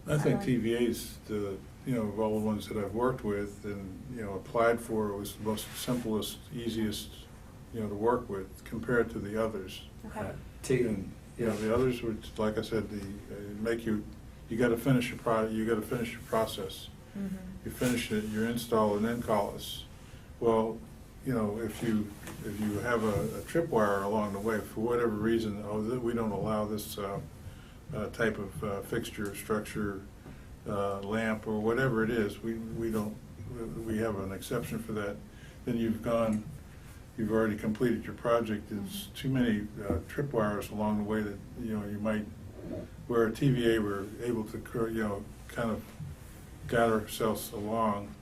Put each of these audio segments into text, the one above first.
I think TVA's of all the ones that I've worked with and, applied for, was the most simplest, easiest, to work with compared to the others. Okay. And, the others would, like I said, you got to finish your process. Mm-hmm. You finish it, you install, and then call us. Well, if you have a tripwire along the way for whatever reason, we don't allow this type of fixture, structure, lamp, or whatever it is, we have an exception for that. Then you've already completed your project. There's too many tripwires along the way that you might, where a TVA we're able to kind of guide ourselves along.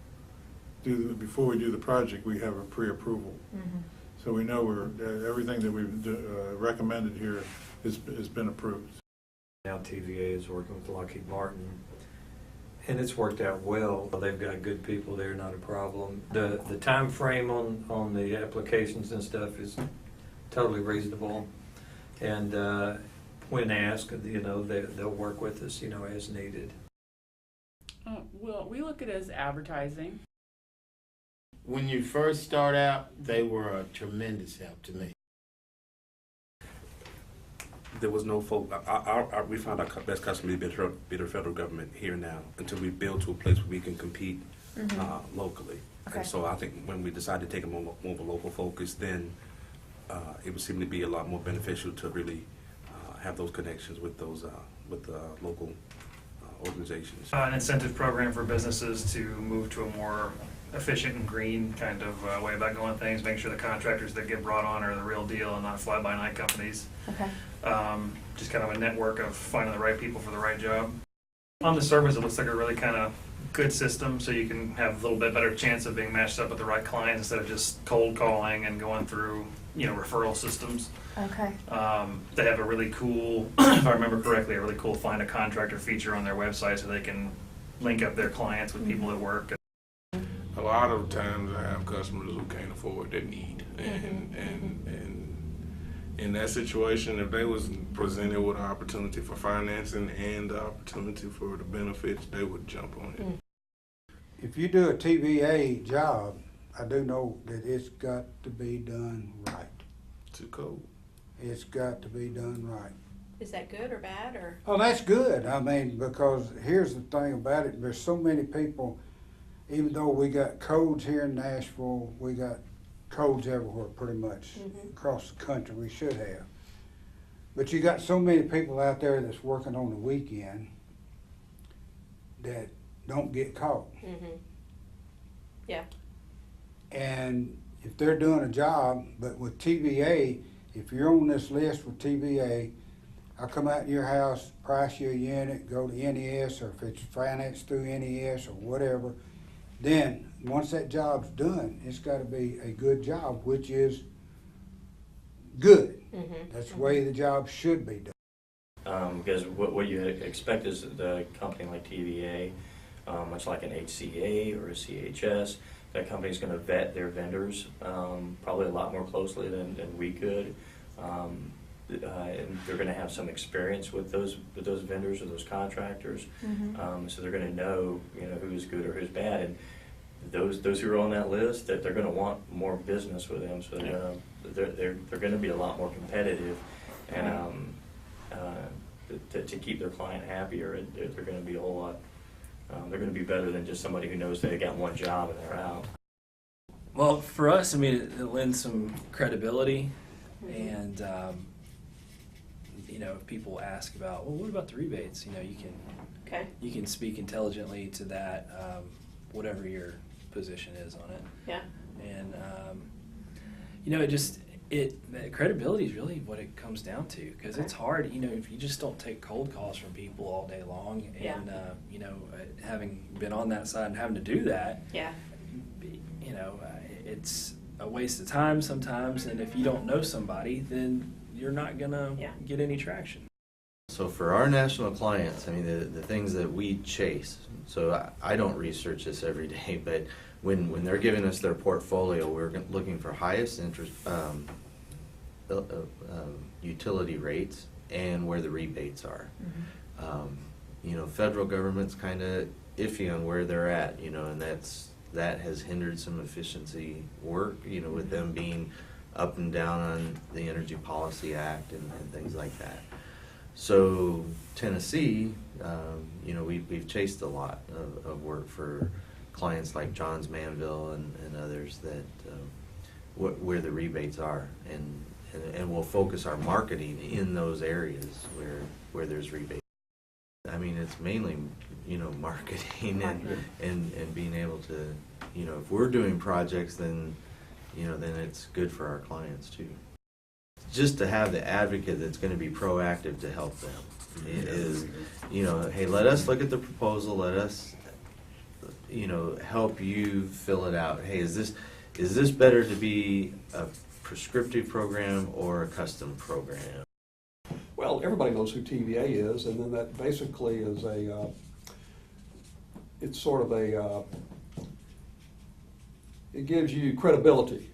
Before we do the project, we have a pre-approval. Mm-hmm. So we know everything that we've recommended here has been approved. Now TVA is working with Lockheed Martin, and it's worked out well. They've got good people there, not a problem. The time frame on the applications and stuff is totally reasonable, and when asked, they'll work with us, as needed. Well, we look at it as advertising. When you first start out, they were a tremendous help to me. There was no folk. We found our best customer to be the federal government here now until we build to a place where we can compete locally. Okay. And so I think when we decided to take a more of a local focus, then it would seem to be a lot more beneficial to really have those connections with those local organizations. An incentive program for businesses to move to a more efficient and green kind of way about going things, making sure the contractors that get brought on are the real deal and not fly-by-night companies. Okay. Just kind of a network of finding the right people for the right job. On the surface, it looks like a really kind of good system, so you can have a little bit better chance of being matched up with the right clients instead of just cold calling and going through, referral systems. Okay. They have a really cool, if I remember correctly, a really cool find a contractor feature on their website so they can link up their clients with people at work. A lot of times I have customers who can't afford their need, and in that situation, if they was presented with an opportunity for financing and the opportunity for the benefits, they would jump on it. If you do a TVA job, I do know that it's got to be done right. To code. It's got to be done right. Is that good or bad or? Oh, that's good. I mean, because here's the thing about it. There's so many people, even though we got codes here in Nashville, we got codes everywhere pretty much across the country. We should have. But you got so many people out there that's working on the weekend that don't get caught. Yeah. And if they're doing a job, but with TVA, if you're on this list with TVA, I'll come out to your house, price you a unit, go to NES, or if it's financed through NES or whatever, then once that job's done, it's got to be a good job, which is good. That's the way the job should be done. Because what you expect is the company like TVA, much like an HCA or a CHS, that company's going to vet their vendors probably a lot more closely than we could. And they're going to have some experience with those vendors or those contractors, so they're going to know who's good or who's bad. And those who are on that list, that they're going to want more business with them, so they're going to be a lot more competitive, and to keep their client happier, they're going to be a whole lot. They're going to be better than just somebody who knows they got one job and they're out. Well, for us, I mean, it lends some credibility, and if people ask about, well, what about the rebates? You can speak intelligently to that, whatever your position is on it. Yeah. And credibility is really what it comes down to, because it's hard. If you just don't take cold calls from people all day long, and having been on that side and having to do that, it's a waste of time sometimes. And if you don't know somebody, then you're not gonna get any traction. So for our national clients, I mean, the things that we chase, so I don't research this every day, but when they're giving us their portfolio, we're looking for highest interest utility rates and where the rebates are. federal government's kind of iffy on where they're at, and that has hindered some efficiency work, with them being up and down on the Energy Policy Act and things like that. So Tennessee, we've chased a lot of work for clients like Johns Manville and others that where the rebates are, and we'll focus our marketing in those areas where there's rebates. I mean, it's mainly, marketing and being able to, if we're doing projects, then it's good for our clients too. Just to have the advocate that's going to be proactive to help them is, hey, let us look at the proposal, let us, help you fill it out. Hey, is this better to be a prescriptive program or a custom program? Well, everybody knows who TVA is, and then that basically is it's sort of it gives you credibility.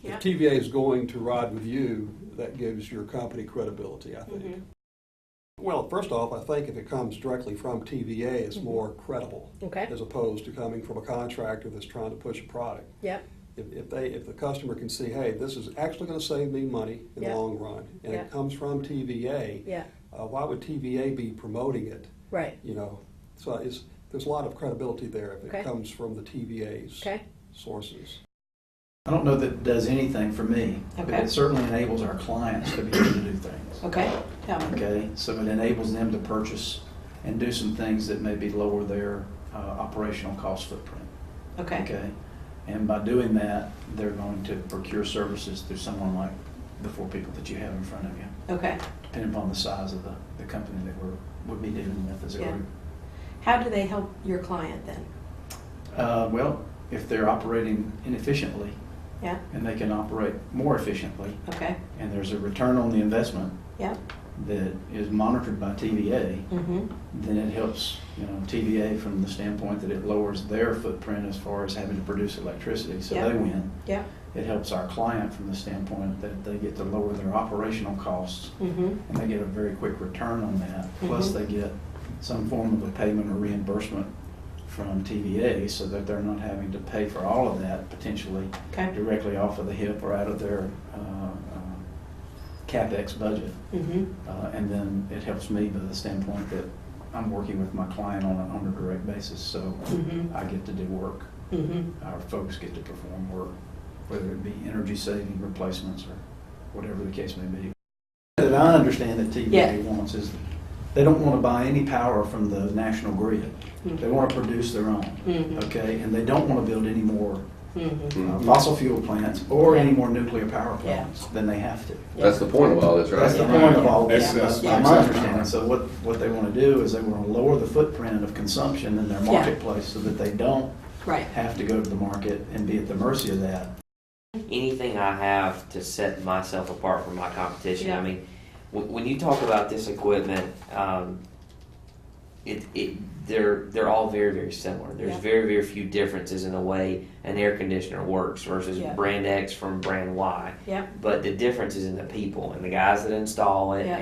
Yep. If TVA is going to ride with you, that gives your company credibility, I think. Mm-hmm. Well, first off, I think if it comes directly from TVA, it's more credible, Okay. as opposed to coming from a contractor that's trying to push a product. Yep. If the customer can see, hey, this is actually going to save me money in the Yeah. long run, and Yeah. it comes from TVA, Yeah. why would TVA be promoting it? Right. So there's a lot of credibility there if Okay. it comes from the TVA's Okay. sources. I don't know that it does anything for me, but Okay. it certainly enables our clients to be able to do things. Okay. Tell me. Okay, so it enables them to purchase and do some things that maybe lower their operational cost footprint. Okay. Okay, and by doing that, they're going to procure services through someone like the four people that you have in front of you, Okay. depending upon the size of the company that would be dealing with as a Yeah. group. How do they help your client then? Well, if they're operating inefficiently, Yeah. and they can operate more efficiently, Okay. and there's a return on the investment Yeah. that is monitored by TVA, Mm-hmm. then it helps, TVA from the standpoint that it lowers their footprint as far as having to produce electricity, so Yeah. they win. Yeah. It helps our client from the standpoint that they get to lower their operational costs, Mm-hmm. and they get a very quick return on that. Plus, Mhm. they get some form of a payment or reimbursement from TVA, so that they're not having to pay for all of that potentially Okay. directly off of the HIP or out of their CapEx budget. Mm-hmm. And then it helps me by the standpoint that I'm working with my client on a direct basis, so Mhm. I get to do work. Mm-hmm. Our folks get to perform work, whether it be energy saving replacements or whatever the case may be. That I understand that TVA wants is they don't want to buy any power from the national grid. They want to produce their own, Mhm. okay? And they don't want to build any more Mm-hmm. fossil fuel plants or Yeah. any more nuclear power Yeah. plants than they have to. That's the point of all this, right? That's the point of all this, Yeah. that's Yeah. my understanding. So what they want to do is they want to lower the footprint of consumption in their Yeah. marketplace so that they don't Right. have to go to the market and be at the mercy of that. Anything I have to set myself apart from my competition. Yeah. I mean, when you talk about this equipment, they're all very, very similar. There's Yeah. very, very few differences in the way an air conditioner works versus Yeah. brand X from brand Y. Yeah. But the difference is in the people and the guys that install it Yeah.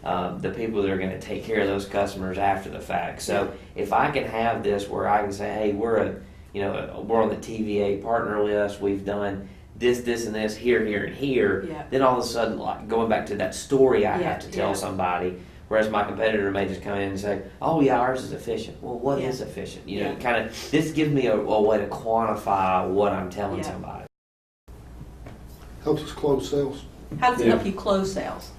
and the people that are going to take care of those customers after the fact. So if I can have this where I can say, hey, we're on the TVA partner list, we've done this, and this, here, and here, Yeah. then all of a sudden, like going back to that story I Yeah, have to tell yeah. somebody, whereas my competitor may just come in and say, oh yeah, ours is efficient. Well, what Yeah. is efficient? Yeah. Kind of, this gives me a way to quantify what I'm telling Yeah. somebody. Helps us close sales. How does it help you close sales?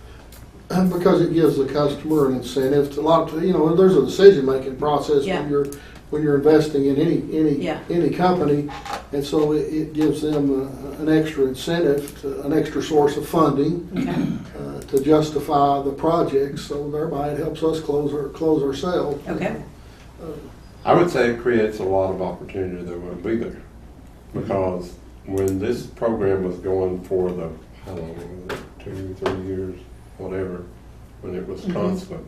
Because it gives the customer an incentive to there's a decision-making process Yeah. when you're investing in Yeah. any company, and so it gives them an extra incentive, an extra source of funding to justify the project. So thereby it helps us close our sales. Okay. I would say it creates a lot of opportunity that wouldn't be there. Because when this program was going for the, how long was it, 2, 3 years, whatever, when it was constant.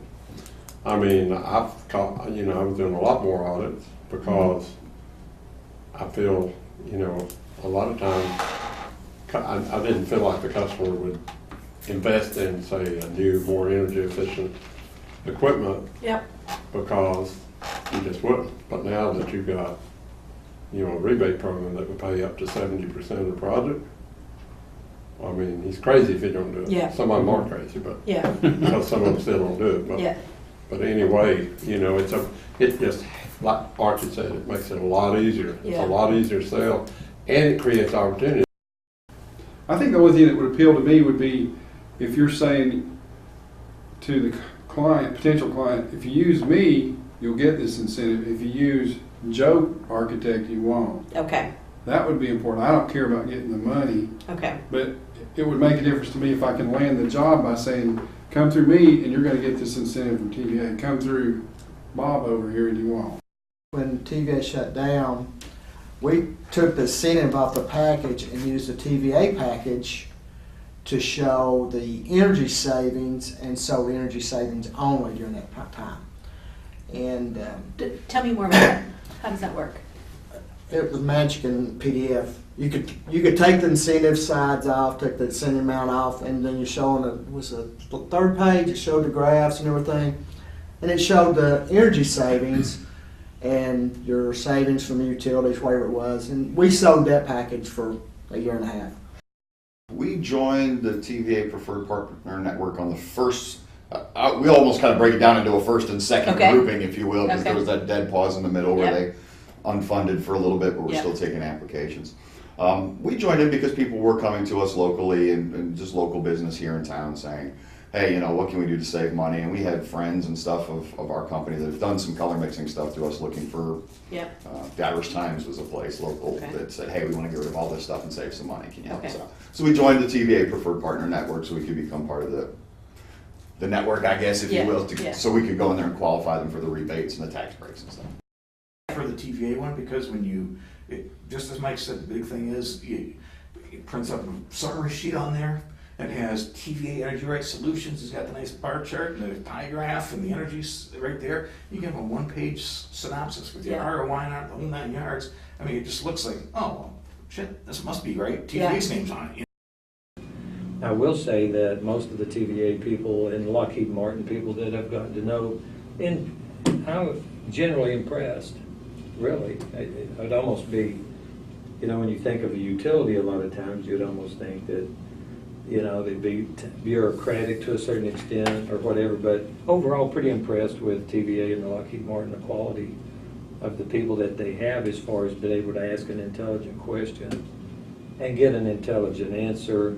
I mean, I was doing a lot more audits because I feel, a lot of times I didn't feel like the customer would invest in, say, a new, more energy efficient equipment. Yep. because you just wouldn't. But now that you've got, you know, a rebate program that would pay up to 70% of the project, I mean, he's crazy if he don't do it. Yeah. Some of them are crazy, but Yeah. because some of them still don't do it. But, Yeah. but anyway, you know, it just, like Archie said, it makes it a lot easier. It's Yeah. a lot easier to sell, and it creates opportunity. I think the only thing that would appeal to me would be if you're saying to the client, potential client, if you use me, you'll get this incentive. If you use Joe Architect, you won't. Okay. That would be important. I don't care about getting the money, Okay. but it would make a difference to me if I can land the job by saying, come through me and you're going to get this incentive from TVA. Come through Bob over here and you won't. When TVA shut down, we took the incentive off the package and used the TVA package to show the energy savings and sold energy savings only during that time. And Tell me more about that. How does that work? it was magic in PDF. You could take the incentive sides off, take the incentive amount off, and then you're showing it was the third page. It showed the graphs and everything, and it showed the energy savings and your savings from the utilities, whatever it was. And we sold that package for a year and a half. We joined the TVA Preferred Partner Network on the first. We almost kind of break it down into a first and second grouping, if you will, because there was that dead pause in the middle where they unfunded for a little bit, but we're still taking applications. We joined in because people were coming to us locally and just local business here in town saying, hey, you know, what can we do to save money? And we had friends and stuff of our company that have done some color mixing stuff to us looking for, the Irish Times was a place local that said, hey, we want to get rid of all this stuff and save some money. Can you help us out? So we joined the TVA Preferred Partner Network so we could become part of the network, I guess, if you will, so we could go in there and qualify them for the rebates and the tax breaks and stuff. For the TVA one, because when just as Mike said, the big thing is it prints up a summary sheet on there that has TVA Energy Right Solutions. It's got the nice bar chart and the pie graph and the energy's right there. You can have a one-page synopsis with your ROI and the whole 9 yards. I mean, it just looks like, oh, shit, this must be right. TVA's name's on it. I will say that most of the TVA people and Lockheed Martin people that I've gotten to know, and I'm generally impressed, really. I'd almost be, you know, when you think of a utility a lot of times, you'd almost think that, you know, they'd be bureaucratic to a certain extent or whatever, but overall pretty impressed with TVA and the Lockheed Martin, the quality of the people that they have as far as being able to ask an intelligent question and get an intelligent answer.